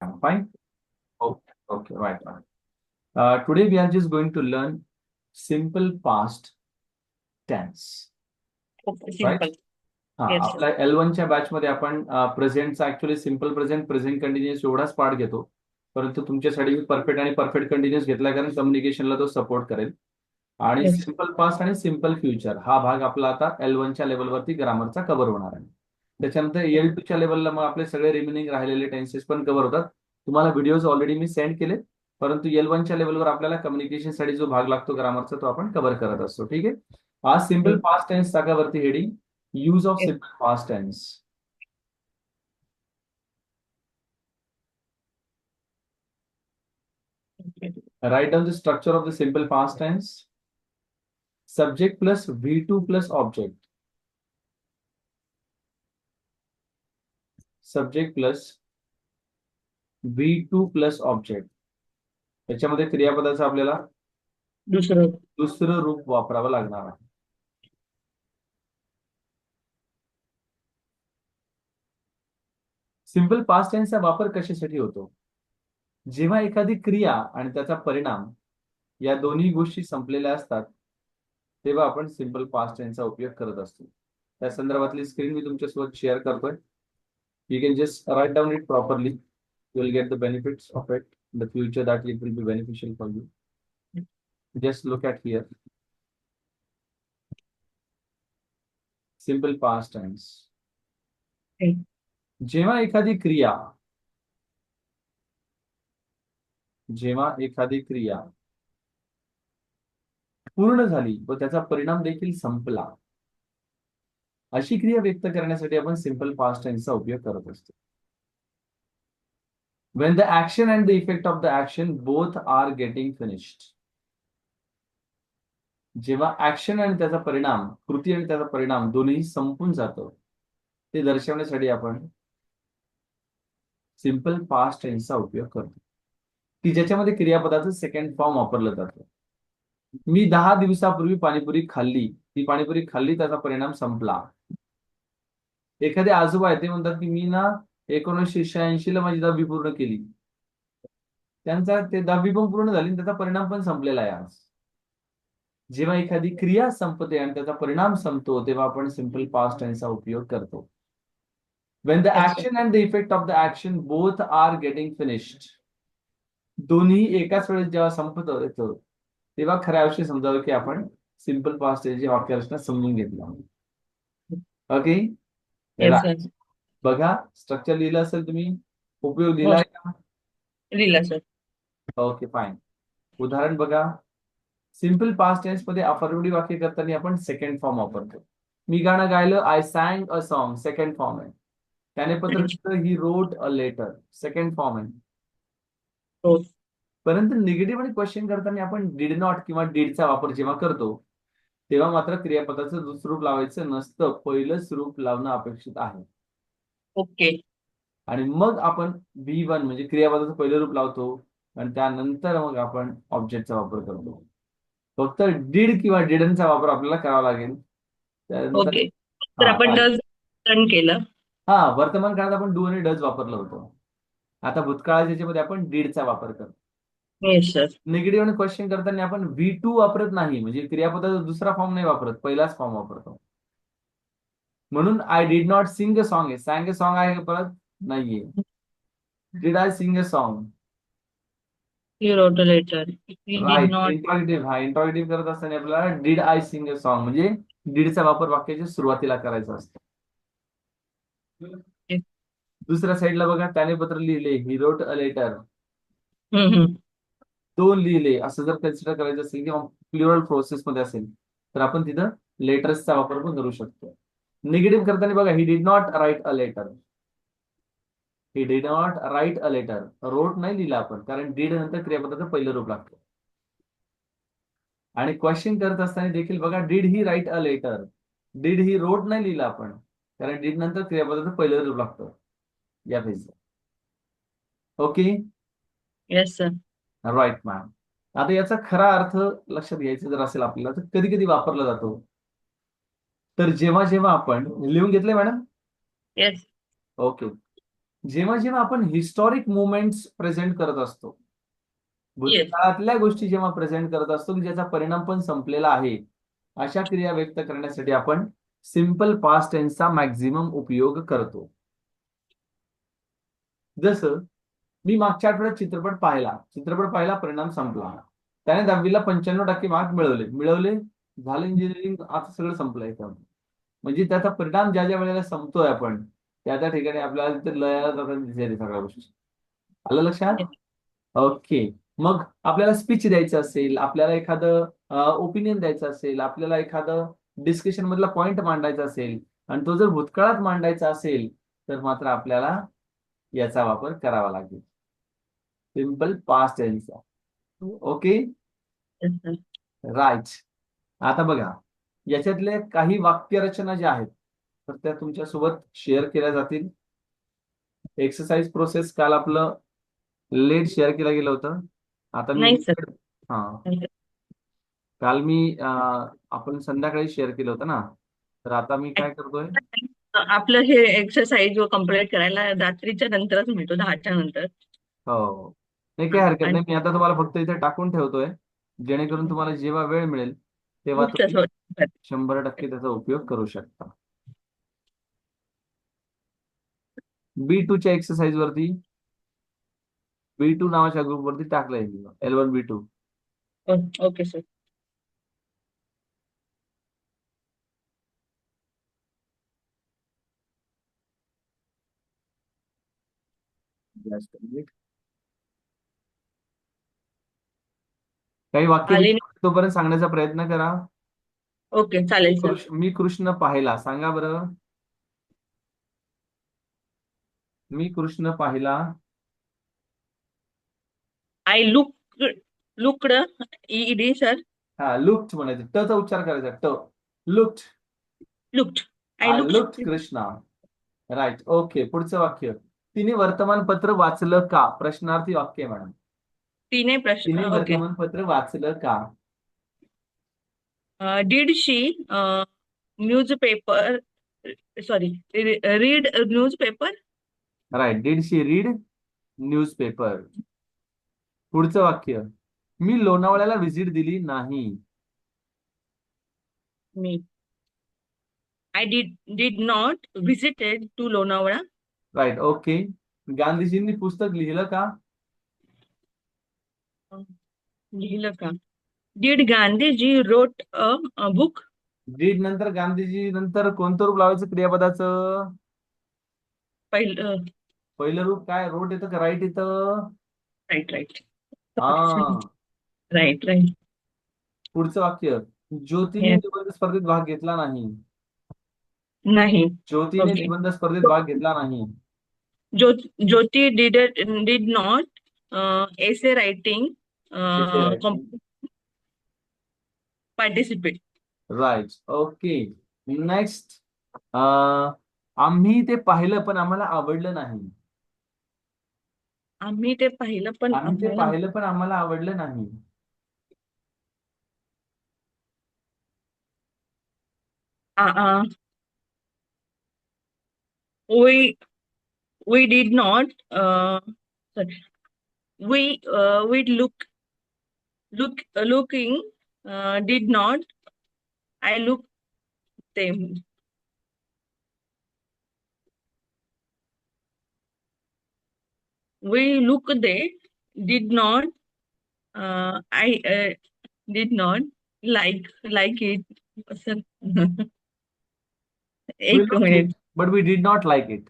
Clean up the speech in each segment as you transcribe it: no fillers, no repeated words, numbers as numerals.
Fine. Okay. Okay. Right. Right. Today we are just going to learn simple past tense. Okay, Right? simple. हा Yes, sir. आपल्या L1च्या batch मध्ये आपण प्रेझेंटचा actually simple present present continuous एवढाच part घेतो. परंतु तुमच्यासाठी परफेक्ट आणि परफेक्ट कंटिन्युअस घेतला कारण कम्युनिकेशनला तो सपोर्ट करेल. आणि Yes. सिम्पल पास्ट आणि सिम्पल फ्युचर हा भाग आपला आता L1च्या लेवलवरती ग्रामरचा कव्हर होणार आहे. त्याच्यानंतर L2च्या लेवलला मग आपले सगळे रिमेनिंग राहिलेले टेन्सेस पण कव्हर होतात. तुम्हाला व्हिडिओज ऑलरेडी मी सेंड केले. परंतु L1च्या लेवलवर आपल्याला कम्युनिकेशनसाठी जो भाग लागतो ग्रामरचा तो आपण कव्हर करत असतो. ठीक आहे. आज सिम्पल Okay. पास्ट टेन्स टाकावरती heading use of Yes. Simple past tense. Okay. Write down the structure of the simple past tense. Subject plus V2 plus object. Subject plus V2 plus object. याच्यामध्ये क्रियापदाचं आपल्याला दुसरं. दुसरं रूप वापरावं लागणार आहे. Simple past टेन्सचा वापर कशासाठी होतो? जेव्हा एखादी क्रिया आणि त्याचा परिणाम या दोन्ही गोष्टी संपलेल्या असतात तेव्हा आपण सिंपल पास्ट टेन्सचा उपयोग करत असतो. त्या संदर्भातली स्क्रीन मी तुमच्यासोबत शेअर करतोय. You can just write down it properly. You will get the benefits of it in the future that it will be beneficial for you. Just look at here. Simple past tense. Okay. जेव्हा एखादी क्रिया पूर्ण झाली व त्याचा परिणाम देखील संपला अशी क्रिया व्यक्त करण्यासाठी आपण सिंपल पास्ट टेन्सचा उपयोग करत असतो. When the action and the effect of the action both are getting finished. जेव्हा ऍक्शन आणि त्याचा परिणाम कृती आणि त्याचा परिणाम दोन्ही संपून जातं ते दर्शवण्यासाठी आपण सिंपल पास्ट टेन्सचा उपयोग करतो की ज्याच्यामध्ये क्रियापदाचं सेकंड फॉर्म वापरलं जातं. मी 10 दिवसापूर्वी पाणीपुरी खाल्ली. ती पाणीपुरी खाल्ली त्याचा परिणाम संपला. एखादे आजोबा आहेत ते म्हणतात की मी ना 1986 ला माझी 10वी पूर्ण केली. त्यांचा ते 10वी पण पूर्ण झाली आणि त्याचा परिणाम पण संपलेला आहे आज. जेव्हा एखादी क्रिया संपते आणि त्याचा परिणाम संपतो तेव्हा आपण सिंपल पास्ट टेन्सचा उपयोग करतो. When the Yes, sir. action and the effect of the action both are getting finished. दोन्ही एकाच वेळेस जेव्हा संपत येतो तेव्हा खऱ्या अर्थी समजावं की आपण सिंपल पास्ट टेन्सची वाक्यरचना समजून घेतला. ओके. Yes, sir. बघा स्ट्रक्चर लिहिलं असेल तुम्ही. उपयोग हो, दिलाय का? लिहिलं सर. Okay fine. उदाहरण बघा. सिंपल पास्ट टेन्स मध्ये अफर्मेटिव्ह वाक्य करताना आपण सेकंड फॉर्म वापरतो. मी गाणं गायलं. I sang a song. Second form आहे. त्याने पत्र लिहिलं. He wrote a letter. Second form आहे. हो. परंतु निगेटिव्ह आणि क्वेश्चन करताना आपण डिड नॉट किंवा डिडचा वापर जेव्हा करतो तेव्हा मात्र क्रियापदाचं दुसरं रूप लावायचं नसतं. पहिलंच रूप लावणं अपेक्षित आहे. ओके. आणि मग आपण V1 म्हणजे क्रियापदाचं पहिलं रूप लावतो आणि त्यानंतर मग आपण ऑब्जेक्टचा वापर करतो. फक्त डीड किंवा डिडनचा वापर आपल्याला करावा लागेल. त्यानंतर ओके. तर आपण डज रन केलं. वर्तमान काळात आपण डू आणि डज वापरलं होतं. आता भूतकाळाच्या याच्यामध्ये आपण डीडचा वापर करतो. Yes sir. निगेटिव्ह आणि क्वेश्चन करताना आपण V2 वापरत नाही. म्हणजे क्रियापदाचा दुसरा फॉर्म नाही वापरत. पहिलाच फॉर्म वापरतो. म्हणून I did not sing a song आहे. सॅंग अ सॉन्ग आहे परत नाहीये. Did I sing a song. You wrote a letter. We did write. Not. Interrogative करत असताना आपल्याला did I sing a song म्हणजे डीडचा वापर वाक्याच्या सुरुवातीला करायचा असतो. दुसऱ्या साईडला बघा. त्याने पत्र लिहिले. He wrote a letter. दोन लिहिले असं जर कन्सिडर करायचं असेल किंवा प्लुरल प्रोसेस मध्ये असेल तर आपण तिथं लेटर्सचा वापर पण करू शकतो. निगेटिव्ह करताना बघा. He did not write a letter. He did not write a letter. Wrote नाही लिहिला आपण कारण डीड नंतर क्रियापदाचं पहिलं रूप लागतं. आणि क्वेश्चन करत असताना देखील बघा. Did he write a letter. Did he wrote नाही लिहिलं आपण कारण डीड नंतर क्रियापदाचं पहिलं रूप लागतं या फेजला. Okay. Yes sir. Right ma'am. आता याचा खरा अर्थ लक्षात घ्यायचा जर असेल आपल्याला तर कधी कधी वापरला जातो. तर जेव्हा जेव्हा आपण लिहून घेतलंय मॅडम. येस. ओके. जेव्हा जेव्हा आपण हिस्टॉरिक मुवमेंट्स प्रेझेंट करत असतो, येस. भूतकाळातल्या गोष्टी जेव्हा प्रेझेंट करत असतो की ज्याचा परिणाम पण संपलेला आहे, अशा क्रिया व्यक्त करण्यासाठी आपण सिंपल पास्ट टेन्सचा मॅक्झिमम उपयोग करतो. जसं मी मागच्या आठवड्यात चित्रपट पाहिला, परिणाम संपला. त्याने 10वीला 95% मार्क मिळवले मिळवले झालं इंजिनिअरिंग, आता सगळं संपलंय का? म्हणजे त्याचा परिणाम ज्या ज्या वेळेला संपतोय आपण, त्या त्या ठिकाणी आपल्याला तिथे लयाला जातात दिसेल सगळ्या गोष्टी. आलं लक्षात? ओके. मग आपल्याला स्पीच द्यायचं असेल, आपल्याला एखादं ओपिनियन द्यायचं असेल, आपल्याला एखादं डिस्कशन मधला पॉइंट मांडायचा असेल आणि तो जर भूतकाळात मांडायचा असेल, तर मात्र आपल्याला याचा वापर करावा लागेल, सिंपल पास्ट टेन्सचा. Okay, right. आता बघा, याच्यातले काही वाक्यरचना ज्या आहेत तर त्या तुमच्यासोबत शेअर केल्या जातील. एक्सरसाइज प्रोसेस काल आपलं लेट शेअर केलं गेलं होतं. आता मी नाही सर. हा काल आपण संध्याकाळी शेअर केलं होतं ना, तर आता मी काय करतोय. आपलं हे एक्सरसाइज कम्प्लीट करायला रात्रीच्या नंतरच मिळतो, 10च्या नंतर. हो, नाही हा, काही हरकत आणि नाही. मी आता तुम्हाला फक्त इथे टाकून ठेवतोय, जेणेकरून तुम्हाला जेव्हा वेळ मिळेल तेव्हा खूप तुम्ही तसं. 100% त्याचा उपयोग करू शकता. B2च्या एक्सरसाइज वरती, B2 नावाच्या ग्रुपवरती टाकलंय मी, L1B2. Okay sir. काही वाक्य आले. तोपर्यंत सांगण्याचा प्रयत्न करा. ओके, चालेल सर. मी कृष्ण पाहिला, सांगा बरं. मी कृष्ण पाहिला. I looked ED sir. हा, लुक्ड म्हणायचं, ट चा उच्चार करायचा, looked. Looked. I I looked. Looked Krishna. Right. Okay, पुढचं वाक्य. तिने वर्तमानपत्र वाचलं का? प्रश्नार्थी वाक्य आहे मॅडम. तिने प्रश्न. तिने ओके. वर्तमानपत्र वाचलं का? Did she newspaper, sorry, read newspaper. Right. Did she read newspaper. पुढचं वाक्य. मी लोणावळ्याला व्हिजिट दिली नाही. मी I did not visited to Lonavala. Right. Okay. गांधीजींनी पुस्तक लिहिलं का? लिहिलं का? Did Gandhiji wrote a book. Did नंतर गांधीजी नंतर कोणतं रूप लावायचं क्रियापदाचं? पहिलं. पहिलं रूप काय? रोट येतं का राईट येतं? Right right. हा. Right right. पुढचं वाक्य. ज्योतीने निबंध स्पर्धेत भाग घेतला नाही. नाही. ज्योतीने ओके. निबंध स्पर्धेत भाग घेतला नाही. Jyoti did not essay writing participate. Right. Okay. Next. आम्ही ते पाहिलं पण आम्हाला आवडलं नाही. आम्ही ते पाहिलं पण आम्ही ते आम्हाला. पाहिलं पण आम्हाला आवडलं नाही. we we did not sorry, we looking did not I look them. We look they did not I did not like it. Sir. We एक looked minute. it, but we did not like it.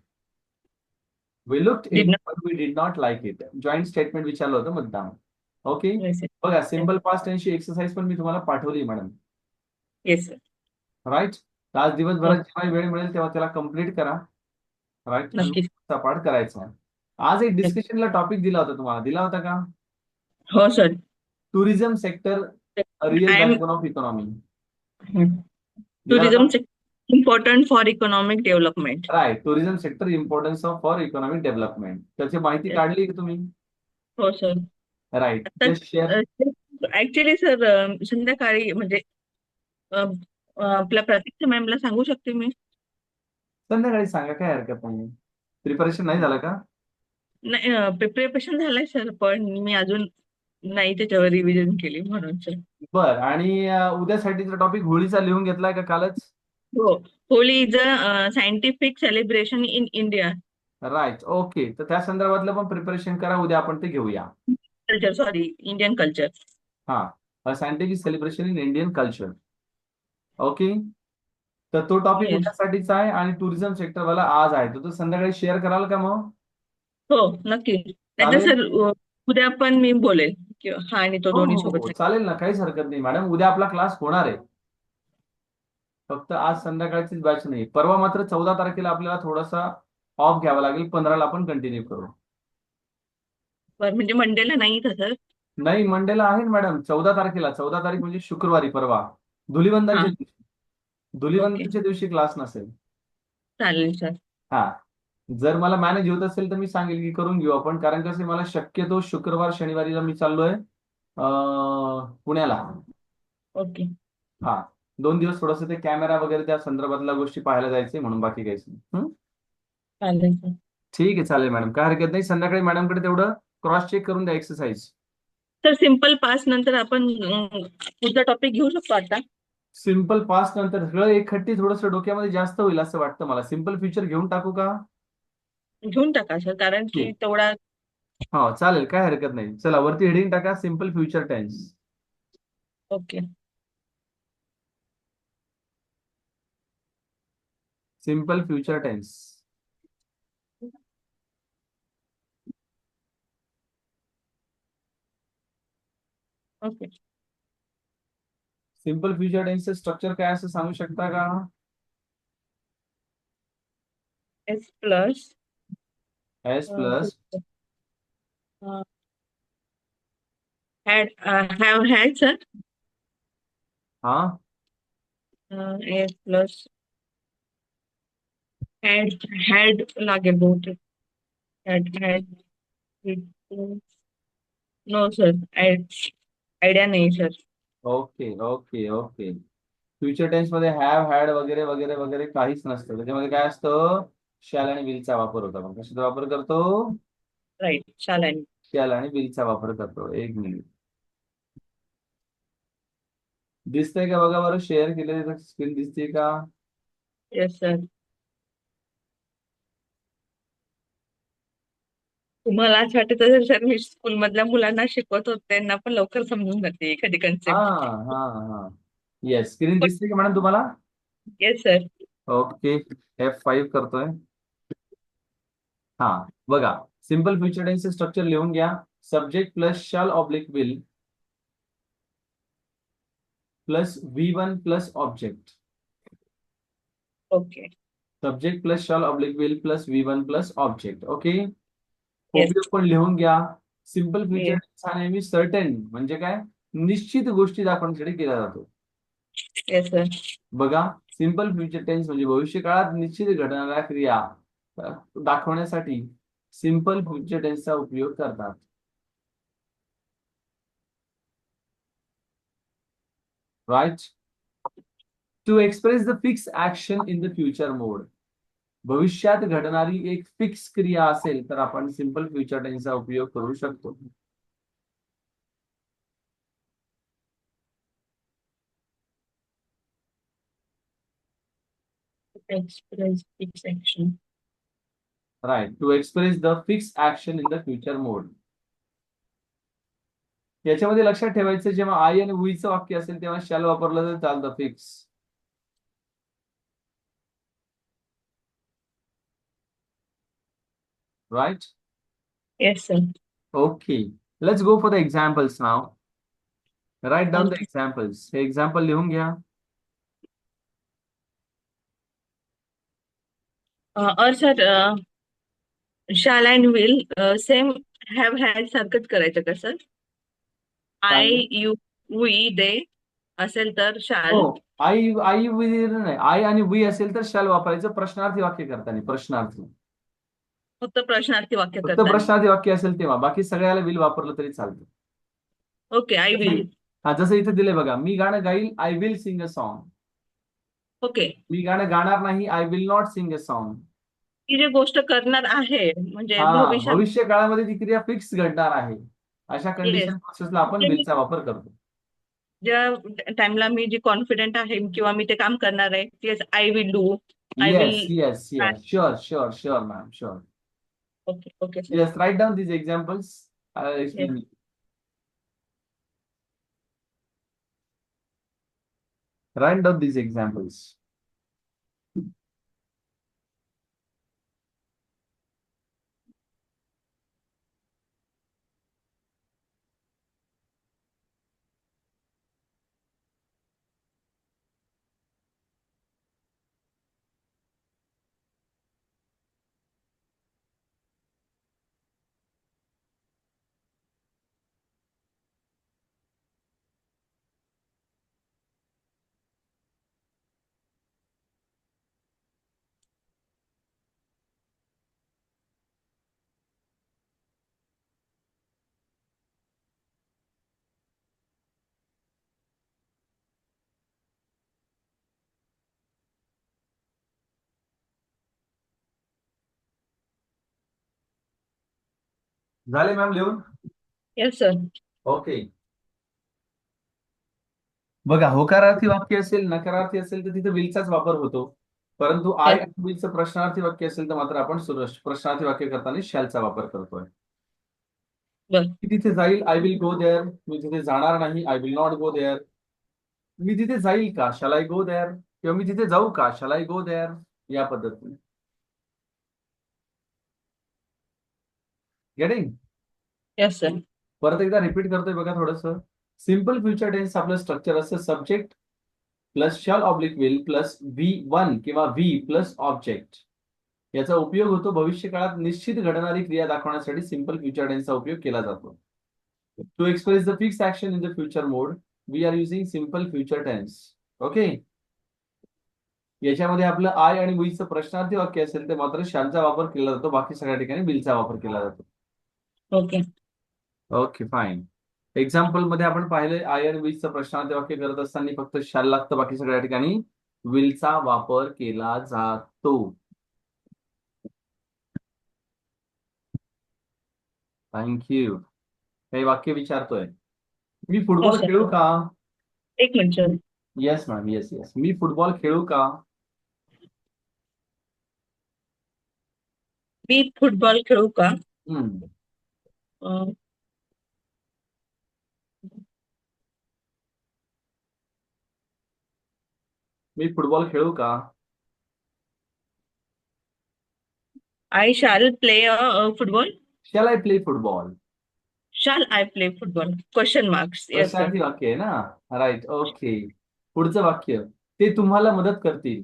We looked Did it, not. but we did not like it. Joint statement विचारलं होतं मुद्दाम. Okay. Yes, sir. बघा, simple past टेन्सची exercise पण मी तुम्हाला पाठवली madam. Yes, sir. Right. तर आज हो, दिवसभरात जेव्हा वेळ मिळेल तेव्हा त्याला कम्प्लीट करा. राईट. आणि नक्कीच. पाठ करायचा आहे. आज एक डिस्कशनला टॉपिक दिला होता, तुम्हाला दिला होता का? हो sir. Tourism sector, real I am background of economy. दिला टुरिझम होता. Important for economic development. Right. Tourism sector importance of for economic development, त्याची माहिती काढली का तुम्ही? हो सर. राईट. आता जस्ट शेअर. ऍक्च्युली सर, संध्याकाळी म्हणजे अ, आपल्या प्रतीक्षा मॅमला सांगू शकते मी. संध्याकाळी सांगा, काय हरकत नाही. प्रिपरेशन नाही झालं का? नाही, प्रिपरेशन झालंय सर, पण मी अजून नाही त्याच्यावर रिव्हिजन केली म्हणून सर. बर. आणि उद्यासाठीचा टॉपिक होळीचा लिहून घेतलाय का कालच? हो. Holi is a scientific celebration in India. Right. Okay. तर त्या संदर्भातलं पण प्रिपरेशन करा, उद्या आपण ते घेऊया. Culture, sorry, Indian culture. हा, scientific celebration in Indian culture. Okay. तर तो टॉपिक येस. उद्यासाठीचा आहे आणि टुरिझम सेक्टरवाला आज आहे, तर तो संध्याकाळी शेअर कराल का मग? हो, नक्की. नाहीतर चालेल. सर, उद्या पण मी बोलेल की हा आणि तो हो दोन्ही हो सोबत हो, आहे. चालेल ना, काहीच हरकत नाही मॅडम, उद्या आपला क्लास होणार आहे. फक्त आज संध्याकाळचीच बॅच नाही. परवा मात्र 14 तारखेला आपल्याला थोडासा ऑफ घ्यावा लागेल, 15ला आपण कंटिन्यू करू. बरं, म्हणजे मंडेला नाही का सर? नाही, मंडेला आहे ना मॅडम, 14 तारखेला. 14 तारीख म्हणजे शुक्रवारी, परवा. हा. धुलिवंदनच्या दिवशी. ओके. धुलिवंदनच्या दिवशी क्लास नसेल. चालेल सर. हा. जर मला मॅनेज होत असेल तर मी सांगेल की करून घेऊ आपण, कारण कसं आहे, मला शक्यतो शुक्रवार शनिवारीला मी चाललोय पुण्याला. ओके. हा. 2 दिवस थोडंसं ते कॅमेरा वगैरे त्या संदर्भातल्या गोष्टी पाहायला जायचे, म्हणून बाकी काहीच नाही. चालेल सर. ठीक आहे, चालेल मॅडम, काय हरकत नाही. संध्याकाळी मॅडमकडे तेवढं क्रॉस चेक करून द्या एक्सरसाइज. सर, सिम्पल पास नंतर आपण पुढचा टॉपिक घेऊ शकतो आता. सिम्पल पास्ट नंतर सगळं एकखट्टी थोडंसं डोक्यामध्ये जास्त होईल असं वाटतं मला. सिम्पल फ्युचर घेऊन टाकू का? घेऊन टाका सर, कारण की ठीक. तेवढा. हो, चालेल, काय हरकत नाही. चला, वरती हेडिंग टाका, simple future tense. Okay. Simple future tense. Okay. Simple future टेन्सचं स्ट्रक्चर काय असं सांगू शकता का? S plus S plus. Had have had sir. हा. एस प्लस हॅड लागेल बहुतेक. Had no sir. आयडिया नाही sir. Okay okay okay. Future tense मध्ये हॅव हॅड वगैरे वगैरे वगैरे काहीच नसतं. त्याच्यामध्ये काय असतं? शॅल आणि विलचा वापर होता. आपण कशाचा वापर करतो? राईट, चालेल. शॅल आणि विलचा वापर करतो. एक मिनिट. दिसतंय का बघा बरं, शेअर केलेली स्क्रीन दिसते का? Yes sir. तुम्हाला असं वाटत असेल सर, मी स्कूल मधल्या मुलांना शिकवत होते, त्यांना पण लवकर समजून जाते एखादी हा कन्सेप्ट. हा हा. येस, स्क्रीन दिसते का मॅडम तुम्हाला? Yes sir. ओके. F5 करतोय. हा. बघा, सिम्पल फ्युचर टेन्स स्ट्रक्चर लिहून घ्या. Subject plus shall oblique will plus V1 plus object. Okay. Subject plus shall oblique will plus V1 plus object. Okay. Yes. उपयोग पण लिहून घ्या. Simple future yes. टेन्स हा नेहमी सर्टन म्हणजे काय, निश्चित गोष्टी दाखवण्यासाठी केला जातो. Yes sir. बघा, सिम्पल फ्युचर टेन्स म्हणजे भविष्य काळात निश्चित घडणाऱ्या क्रिया अ, दाखवण्यासाठी सिम्पल फ्युचर टेन्सचा उपयोग करतात. Right. To express the fix action in the future mode. भविष्यात घडणारी एक फिक्स क्रिया असेल तर आपण सिम्पल फ्युचर टेन्सचा उपयोग करू शकतो. Express fix action. Right. To express the fix action in the future mode. याच्यामध्ये लक्षात ठेवायचं, जेव्हा आय आणि वीचं वाक्य असेल तेव्हा शॅल वापरलं तर चालतं, fix. Right. Yes sir. Okay. Let's go for the examples नाव. Write down the okay. Examples. हे एक्झाम्पल लिहून घ्या. और sir, shall and will same have had सारखंच करायचं का सर? आय, काय? यू, वी, दे असेल तर हो. शाल. आई आई वी नाही, आई आणि वी असेल तर शॅल वापरायचं प्रश्नार्थी वाक्य करताना. प्रश्नार्थी. फक्त प्रश्नार्थी वाक्य फक्त करताना. प्रश्नार्थी वाक्य असेल तेव्हा, बाकी सगळ्याला विल वापरलं तरी चालतं. ओके. आय जसं विल. हा, जसं इथे दिलंय बघा, मी गाणं गाईल, I will sing a song. Okay. मी गाणं गाणार नाही, I will not sing a song. ती जी गोष्ट करणार आहे म्हणजे हा, भविष्यात. भविष्य काळामध्ये ती क्रिया फिक्स घडणार आहे, अशा येस. कंडिशन प्रोसेसला आपण विलचा वापर करतो. ज्या टाइमला मी जी कॉन्फिडेंट आहे किंवा मी ते काम करणार आहे, yes I will do. I yes, will. Yes, yes, sure, sure, sure, ma'am, sure. Okay okay sir. Yes, write down these examples. Yes. Excuse me. Write down these examples. झाले मॅम लिहून? Yes sir. Okay. बघा, होकारार्थी वाक्य असेल, नकारार्थी असेल तर तिथे विलचाच वापर होतो. परंतु आय येस. आणि विलचं प्रश्नार्थी वाक्य असेल तर मात्र आपण प्रश्नार्थी वाक्य करताना शॅलचा वापर करतोय. बर. मी तिथे जाईल, आय विल गो देअर. मी तिथे जाणार नाही, I will not go there. मी तिथे जाईल का, शॅल आय गो देअर. किंवा मी तिथे जाऊ का, शॅल आय गो देअर. या पद्धतीने. गेटिंग? Yes sir. परत एकदा रिपीट करतोय बघा थोडस. सिम्पल फ्युचर टेन्स आपलं स्ट्रक्चर असतं subject plus shall oblique will plus V one किंवा व्ही प्लस ऑब्जेक्ट. याचा उपयोग होतो भविष्य काळात निश्चित घडणारी क्रिया दाखवण्यासाठी सिंपल फ्युचर टेन्सचा उपयोग केला जातो. To express the fix action in the future mode we are using simple future tense. Okay. याच्यामध्ये आपलं आय आणि विलचं प्रश्नार्थी वाक्य असेल तर मात्र शॅलचा वापर केला जातो, बाकी सगळ्या ठिकाणी विलचा वापर केला जातो. ओके. Okay, fine. एक्झाम्पल मध्ये आपण पाहिले आय आणि विलचं प्रश्नार्थी वाक्य करत असताना फक्त शॅल लागतं, बाकी सगळ्या ठिकाणी विलचा वापर केला जातो. थँक्यू. काही वाक्य विचारतोय, मी हो फुटबॉल सर. खेळू का? एक minute sir. Yes ma'am, yes, yes. मी फुटबॉल खेळू का? मी फुटबॉल खेळू का? हम्म. मी फुटबॉल खेळू का? I shall play football. Shall I play football? Shall I play football question marks. Yes sir. प्रश्नार्थी वाक्य आहे ना. Right, okay. पुढचं वाक्य, ते तुम्हाला मदत करतील.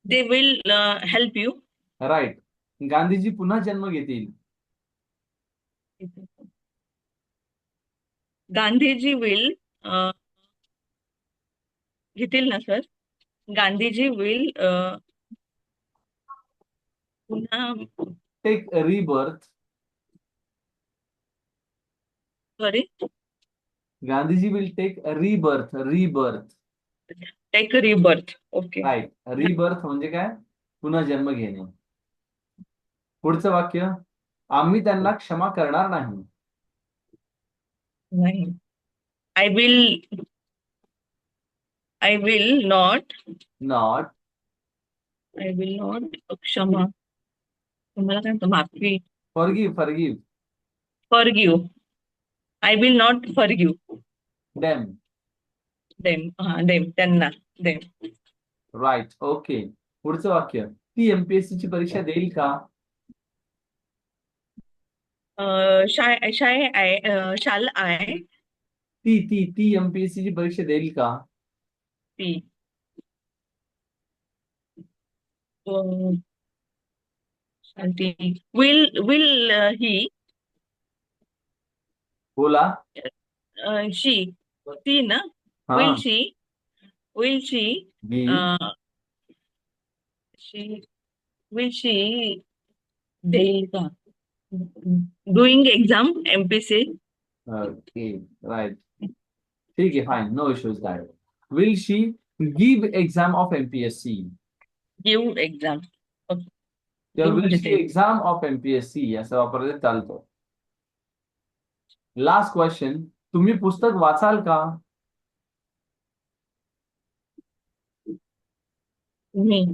They will help you. Right. Gandhiji पुन्हा जन्म घेतील. गांधीजी विल घेतील ना सर. गांधीजी विल पुन्हा. Take rebirth. Sorry. Gandhiji will take rebirth. Rebirth. Take rebirth. Okay. Right. Rebirth म्हणजे काय? पुन्हा जन्म घेणे. पुढचं वाक्य, आम्ही त्यांना क्षमा करणार नाही. नाही. I will. I will not. Not. I will not क्षमा. तुम्हाला काय म्हणतो, माफी. Forgive. Forgive forgive. I will not forgive them. Them. हा देम त्यांना. देम. Right, okay. पुढचं वाक्य, ती एमपीएससी ची परीक्षा देईल का? Shy shy I shall I. ती एमपीएससी ची परीक्षा देईल का? ती शाल ती. Will he. बोला. शी. ती ना. हा. Will she. Will she. Give. She. Will शी देईल का? Doing exam MPC. Okay, right. ठीक आहे, fine, no issues that. Will she give exam of MPSC? Give exam. Okay. किंवा गिव्ह विल म्हणजे शी ते. एक्झाम ऑफ एमपीएससी असं वापरलं चालतो. लास्ट क्वेश्चन, तुम्ही पुस्तक वाचाल का? मी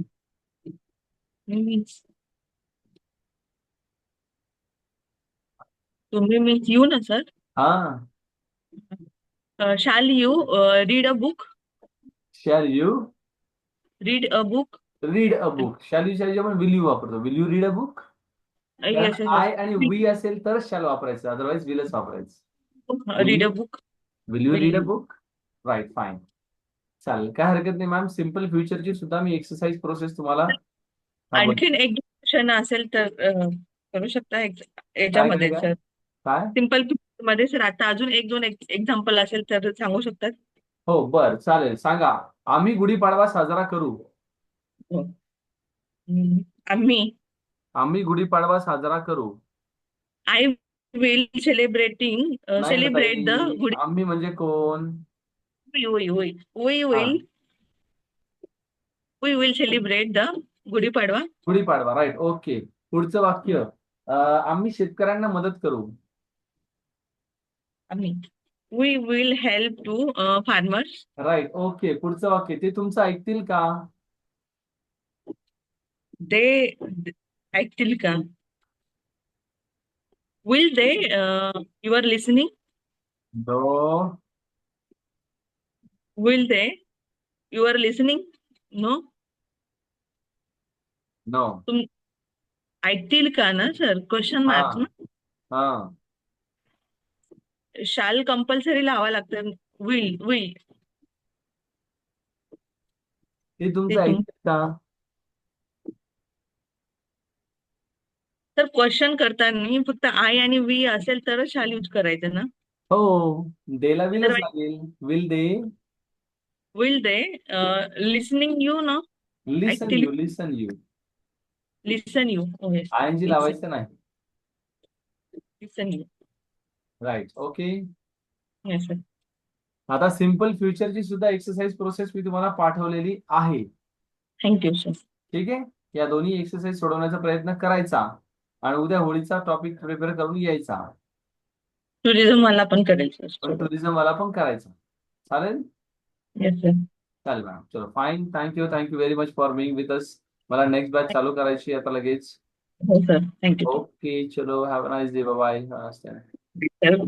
मीन्स तुम्ही मीन्स यू ना सर. हा. Shall you read a book. Shall you read a book. Read a book? Shall you च्या आपण विल यू वापरतो. Will you read a book? कारण यस यस आय यस. आणि वी असेल तरच शॅल वापरायचं, अदरवाइज विलच वापरायचं. Will read you a book. Will you will read a you. Book? Right, fine. चालेल, काय हरकत नाही मॅम. सिम्पल फ्युचरची सुद्धा मी एक्सरसाइज प्रोसेस तुम्हाला. हा, बोल. आणखीन एक क्वेश्चन असेल तर करू शकता काय काय याच्यामध्ये काय सर. काय सिम्पल मध्ये सर आता अजून एक दोन एक्झाम्पल असेल तर सांगू शकतात. हो, बर, चालेल, सांगा. आम्ही गुढीपाडवा साजरा करू. हो. आम्ही. आम्ही गुढीपाडवा साजरा करू. आय विल सेलिब्रेटिंग नाही ना सेलिब्रेट द ताई, गुडी. आम्ही म्हणजे कोण? वी हा, will celebrate the Gudi Padwa. Gudi Padwa, right, okay. पुढचं वाक्य, आम्ही शेतकऱ्यांना मदत करू. आम्ही. We will help to farmers. Right, okay. पुढचं वाक्य, ते तुमचं ऐकतील का? ते ऐकतील का? Will they you are listening. दो. Will they you are listening. No. No. तुम ऐकतील का ना सर, क्वेश्चन हा. मार्क ना. हा. शाल कंपल्सरी लावा लागतं. Will will. ते ते तुमचं तुम ऐकतील का? तर क्वेश्चन करताना फक्त आय आणि वी असेल तरच शाल यूज करायचं ना. हो, देला विलच अदरवाईज लागेल. Will they will they listening you ना. लिसन ऐकतील. You? Listen you. Listen you. Oh yes. I N G लावायचं नाही. Listen you. Right, okay. Yes sir. आता सिम्पल फ्युचरची सुद्धा एक्सरसाइज प्रोसेस मी तुम्हाला पाठवलेली आहे. Thank you sir. ठीक आहे. या दोन्ही एक्सरसाइज सोडवण्याचा प्रयत्न करायचा आणि उद्या होळीचा टॉपिक प्रिपेअर करून यायचा. टुरिझम मला पण करेल पण सर. टुरिझम वाला पण करायचा. चालेल. Yes sir. चालेल मॅम, चलो, fine. Thank you, thank you very much for being with us. मला नेक्स्ट बॅच चालू करायची आहे आता लगेच. हो सर. थँक्यू. ओके, चलो, have a nice day, bye bye. Sir